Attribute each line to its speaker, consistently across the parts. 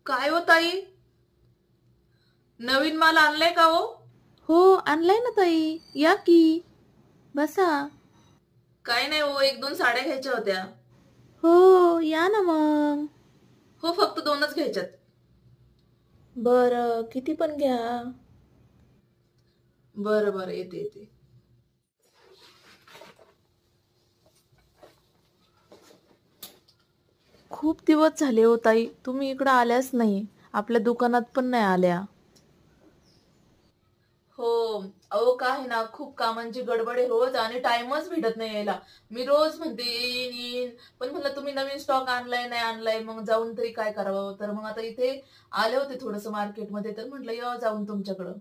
Speaker 1: काय हो ताई, नवीन माल आणलाय का हो?
Speaker 2: हो आणलाय ना ताई, या की बसा.
Speaker 1: काय नाही हो, एक दोन साड्या घ्यायच्या होत्या.
Speaker 2: हो या ना मग.
Speaker 1: हो, फक्त दोनच घ्यायच्यात.
Speaker 2: बरं किती पण घ्या.
Speaker 1: बरं बरं, येते येते.
Speaker 2: खूप दिवस झाले हो ताई, तुम्ही इकडं आल्याच नाही, आपल्या दुकानात पण नाही आल्या.
Speaker 1: हो, अहो काय ना, खूप कामांची गडबड आहे रोज आणि टाइमच भेटत नाही यायला. मी रोज म्हणते येईन येईन, पण म्हणलं तुम्ही नवीन स्टॉक आणलाय नाही आणलाय, मग जाऊन तरी काय करावं. तर मग आता इथे आले होते थोडस मार्केटमध्ये, तर म्हटलं या जाऊन तुमच्याकडं.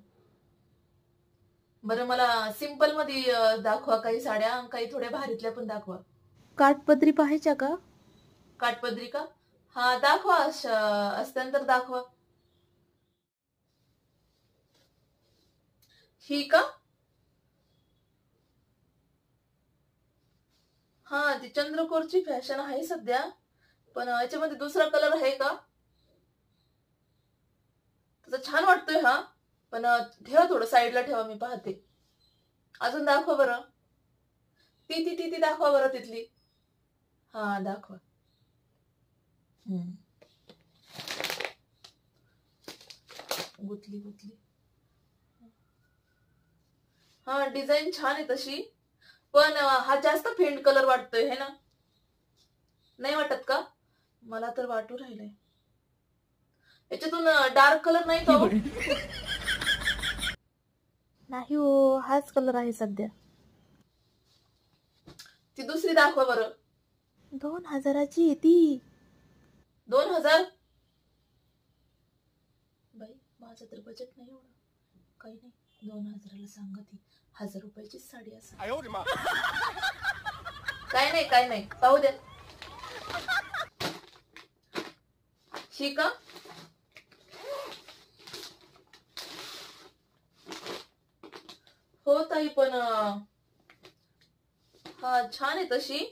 Speaker 1: बरं, मला सिंपल मध्ये दाखवा काही साड्या, काही थोड्या भारीतल्या पण दाखवा.
Speaker 2: काठपदरी पाहायच्या का?
Speaker 1: काठपदरी का? हा दाखवा, असत्यान तर दाखवा. ही का? हा, ती चंद्रकोरची फॅशन आहे सध्या, पण याच्यामध्ये दुसरा कलर आहे का? त्याचा छान वाटतोय हा, पण ठेवा थोडं साईडला ठेवा, मी पाहते. अजून दाखवा बरं. ती ती ती ती दाखवा बरं तिथली. हा दाखवा. गुतली गुतली. हा, डिझाईन छान आहे तशी, पण हा जास्त फेंट कलर वाटतोय है ना? नाही वाटत का? मला तर वाटू राहिलंय. याच्यातून डार्क कलर नाही का हो?
Speaker 2: नाही हो, हाच कलर आहे सध्या.
Speaker 1: ती दुसरी दाखवा बरं.
Speaker 2: 2000ची आहे ती.
Speaker 1: 2000? बाई, माझं तर बजेट नाही एवढं. काही नाही, 2000ला सांगा, ती 1000 रुपयाची साडी असेल. काय नाही काय नाही, पाहू द्या. ही का? हो ताई, पण हा छान आहे तशी,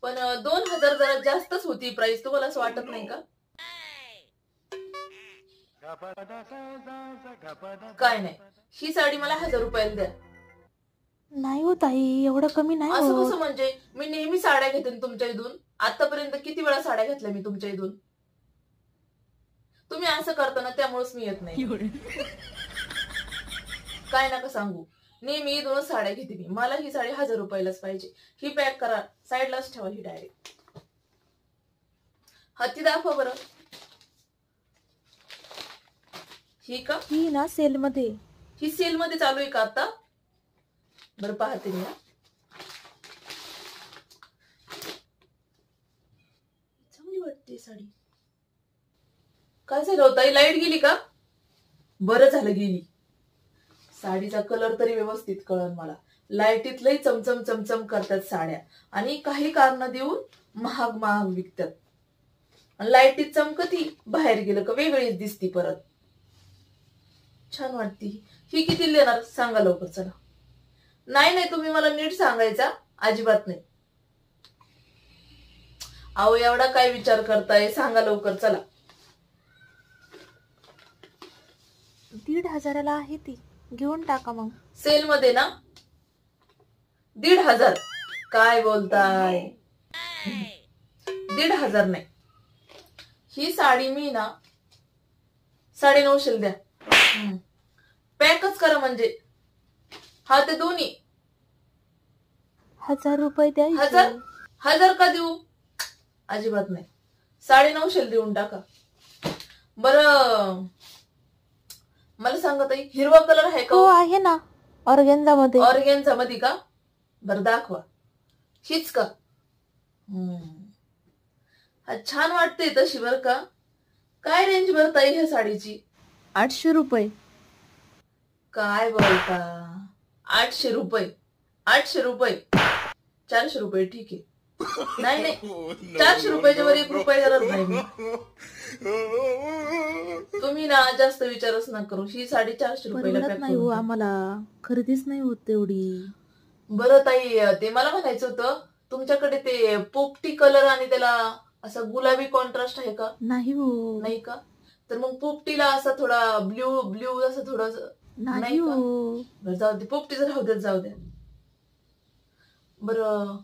Speaker 1: पण 2000 जरा जास्तच होती प्राइस, तुम्हाला असं वाटत नाही का? काय नाही, ही साडी मला 1000 रुपयाला द्या.
Speaker 2: नाही हो ताई, एवढं कमी नाही
Speaker 1: असं
Speaker 2: होत.
Speaker 1: कसं म्हणजे? मी नेहमी साड्या घेते ना तुमच्या इथून, आतापर्यंत किती वेळा साड्या घेतल्या मी तुमच्या इथून. तुम्ही असं करता ना, त्यामुळेच मी येत नाही. काय नका सांगू, नेहमी इथूनच साड्या घेते मी. मला ही साडी 1000 रुपयालाच पाहिजे. ही पॅक करा, साईडलाच ठेवा ही डायरेक्ट. हाती दाखवा बरं. ही का?
Speaker 2: ही ना सेल मध्ये.
Speaker 1: ही सेल मध्ये चालू आहे का आता? बरं पाहते मी. चांगली वाटते साडी. काय झालं होतं, लाईट गेली का? बरं झालं गेली. साडीचा कलर तरी व्यवस्थित कळन मला. लाईटीत लई चमचम चमचम करतात साड्या, आणि काही कारण देऊन महाग महाग विकतात. लाईटीत चमकती, बाहेर गेलं का वेगळीच दिसती परत. छान वाटती. ही किती देणार सांगा लवकर, चला. नाही नाही, तुम्ही मला नीट सांगायचा, अजिबात नाही. अहो एवढा काय विचार करताय, सांगा लवकर, चला.
Speaker 2: 1500ला आहे ती, घेऊन टाका मग.
Speaker 1: सेल मध्ये ना? 1500? काय बोलताय? 1500 नाही. ही साडी मी ना 950 द्या. पॅकच करा म्हणजे. हा, ते दोन्ही
Speaker 2: 1000 रुपये द्या.
Speaker 1: 1000 का देऊ? अजिबात नाही, 950 देऊन टाका. बरं मला सांगा ताई, हिरवा कलर आहे का?
Speaker 2: हो आहे ना, ऑर्गेन्झा मध्ये.
Speaker 1: ऑर्गेन्झा मध्ये का? बरं दाखवा. हीच का? छान वाटते तशी बर का. काय रेंज बर ताई ह्या साडीची?
Speaker 2: 800 रुपये.
Speaker 1: काय बोलता? 800 रुपये? 800 रुपये? 400 रुपये ठीक आहे. नाही नाही, 400 रुपयाच्या वर 1 रुपये करत नाही मी. तुम्ही ना जास्त विचारच ना करू. ही साडी 400 रुपयाला पॅक
Speaker 2: नाही हो, आम्हाला खरेदीच नाही होत तेवढी.
Speaker 1: बरं ताई, ते मला म्हणायचं होतं, तुमच्याकडे ते पोपटी कलर आणि त्याला असं गुलाबी कॉन्ट्रास्ट आहे का?
Speaker 2: नाही हो.
Speaker 1: नाही का? तर मग पोपटीला असा थोडा ब्ल्यू ब्ल्यू असं थोडं
Speaker 2: नाही
Speaker 1: नाही का?
Speaker 2: हो.
Speaker 1: बरं जाऊ दे, पोपटीचं राहू देत, जाऊ द्या. बरं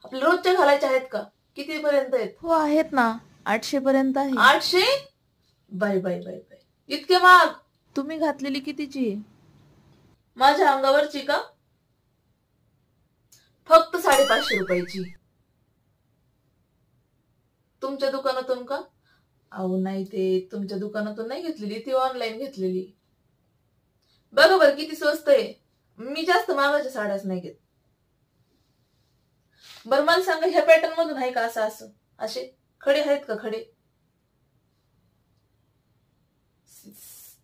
Speaker 1: आपल्या रोजच्या घालायच्या आहेत का? किती पर्यंत आहेत?
Speaker 2: हो आहेत ना, 800 पर्यंत आहे.
Speaker 1: 800? बाय बाय बाय बाय, इतके महाग?
Speaker 2: तुम्ही घातलेली कितीची आहे?
Speaker 1: माझ्या अंगावरची का? फक्त 550 रुपयाची. तुमच्या दुकानातून का? अहो नाही, ते तुमच्या दुकानातून नाही घेतलेली, ती ऑनलाईन घेतलेली. बघा बरं किती स्वस्त आहे. मी जास्त महागाच्या साड्याच नाही घेत. बरं मला सांगा, ह्या पॅटर्न मधून आहे का असं असं असे खडे आहेत का? खडे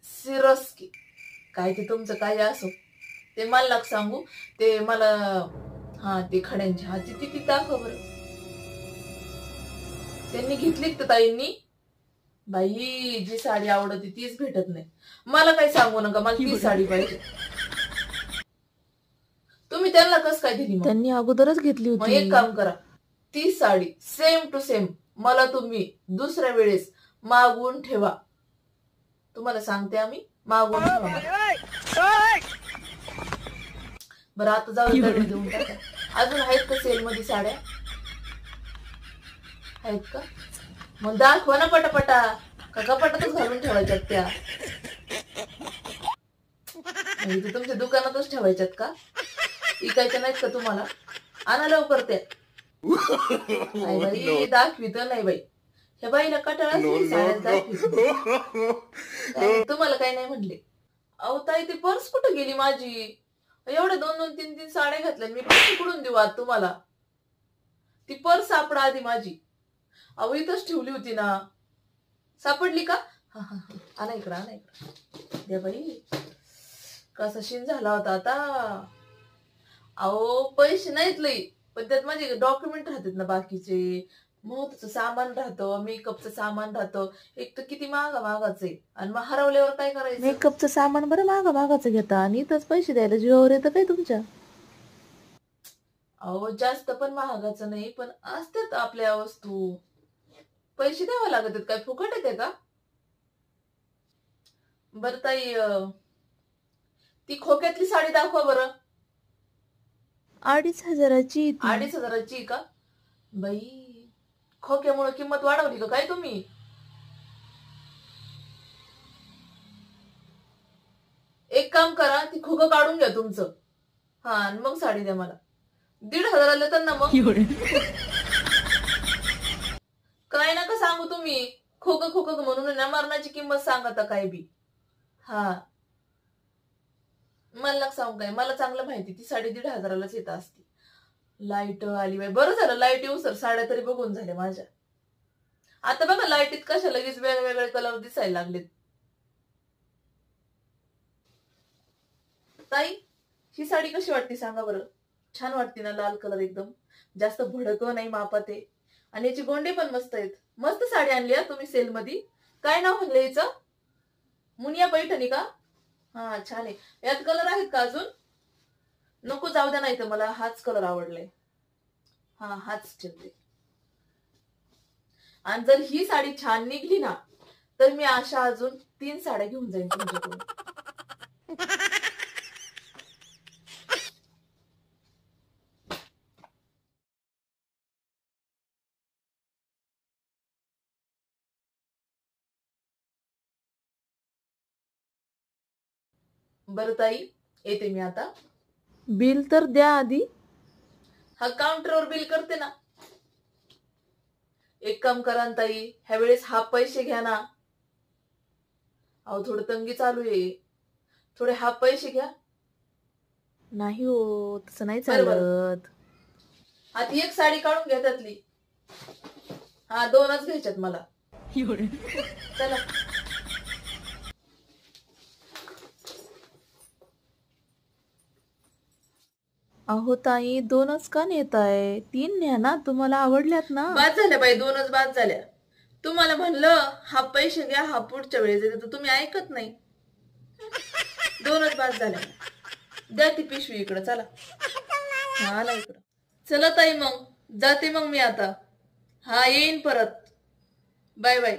Speaker 1: सिरस्की काय ते तुमचं काय असो, ते मला सांगू. ते मला हा ते खड्यांची हा ती दाखव बरं. त्यांनी घेतली तर ताईंनी. बाई जी साडी आवडते तीच भेटत नाही. मला काही सांगू नका, मला ती साडी पाहिजे. तुम्ही त्यांना कस काय दिली?
Speaker 2: त्यांनी अगोदरच घेतली
Speaker 1: मग
Speaker 2: होती.
Speaker 1: एक काम करा, ती साडी सेम टू सेम मला तुम्ही दुसऱ्या वेळेस मागवून ठेवा. तुम्हाला सांगते आम्ही, मागवून ठेवा मला. बरं आता जाऊ देऊन टाका. अजून आहेत का सेल मध्ये साड्या? आहेत का? मग दाखवा ना पटापटा. का कपाटातच घालून ठेवायच्यात त्या? म्हणजे तुमच्या दुकानातच ठेवायच्यात का? इकायच्या नाहीत का तुम्हाला? आणा लवकर त्या. नाही बाई दाखवित नाही बाई. ह्या बाईला कटाळा साड्यात दाखवित. तुम्हाला काही नाही म्हणले. अहो ताई ती पर्स कुठे गेली माझी? एवढ्या 2-2, 3-3 साड्या घातल्या मी, पैसे कुठून देऊ आज तुम्हाला? ती पर्स सापडा आधी माझी. अहो इथंच ठेवली होती ना. सापडली का? हा हा हा, आणा इकडं, आणा इकडं. द्या बाई, कसा शीन झाला होता आता. अहो पैसे नाहीत लई, पण त्यात माझे डॉक्युमेंट राहतात ना बाकीचे, महत्वाचं सामान राहतं, मेकअपचं सामान राहतं. एक तर किती महागाचं आहे, आणि मग हरवल्यावर काय करायचं?
Speaker 2: मेकअपचं सामान बरं मागाचं घेता आणि इथंच पैसे द्यायला जीवावर येतं काय तुमच्या?
Speaker 1: अहो जास्त पण महागाचं नाही, पण असतात आपल्या वस्तू. पैसे द्यावे लागत आहेत, काय फुकट येते का? बरं ताई, ती खोक्यातली साडी दाखवा बरं.
Speaker 2: 2500ची.
Speaker 1: 2500ची का? बाई खोक्यामुळे किंमत वाढवली का काय तुम्ही? एक काम करा, ती खोकं काढून घ्या तुमचं. हा, आणि मग साडी द्या मला. 1500 देतात ना मग? काय नका सांगू तुम्ही. खोकं म्हणून ना मरणाची किंमत सांगता काय बी. हा, मला सांगू काय, मला चांगलं माहिती ती साडी 1500लाच येत असते. लाईट आली बाई, बरं झालं लाईट येऊ सर, साड्या तरी बघून झाल्या माझ्या. आता बघा लाईटीत कशा लगेच वेगवेगळे कलर दिसायला लागलेत. ताई ही साडी कशी वाटते सांगा बरं? छान वाटते ना? लाल कलर एकदम जास्त भडक नाही, मापात आहे, आणि याची गोंडे पण मस्त आहेत. मस्त साडी आणली तुम्ही सेल मध्ये. काय नाव म्हणलं याचं? मुनिया पैठणी का? हा छान आहे. यात कलर आहेत का अजून? नको जाऊ द्या, नाही तर मला हाच कलर आवडलाय. हा हाच ठेवते. आणि जर ही साडी छान निघली ना, तर मी अशा अजून 3 साड्या घेऊन जाईन तुमच्याकडून. बरं ताई, येते मी आता.
Speaker 2: बिल तर द्या आधी.
Speaker 1: हा काउंटरवर बिल करते ना. एक काम करा ना ताई, ह्या वेळेस हाफ पैसे घ्या ना. अहो थोडं तंगी चालू आहे, थोडे हाफ पैसे घ्या.
Speaker 2: नाही हो, तसं नाही
Speaker 1: बरोबर.
Speaker 2: चालत.
Speaker 1: आता एक साडी काढून घ्या त्यातली. हा 2च घ्यायच्यात मला. चला.
Speaker 2: अहो ताई 2च का नेताय? 3 न्या ना, तुम्हाला आवडल्यात ना.
Speaker 1: बाद झाल्या बाई, 2च बाद झाल्या. तुम्हाला म्हणलं हाफ पैसे घ्या, हा पुढच्या वेळेस येते, तर तुम्ही ऐकत नाही. 2च बाद झाल्या. द्या ती पिशवी इकडं, चला. हा आला इकडं. चला ताई, मग जाते मग मी आता. हा येईन परत. Bye bye.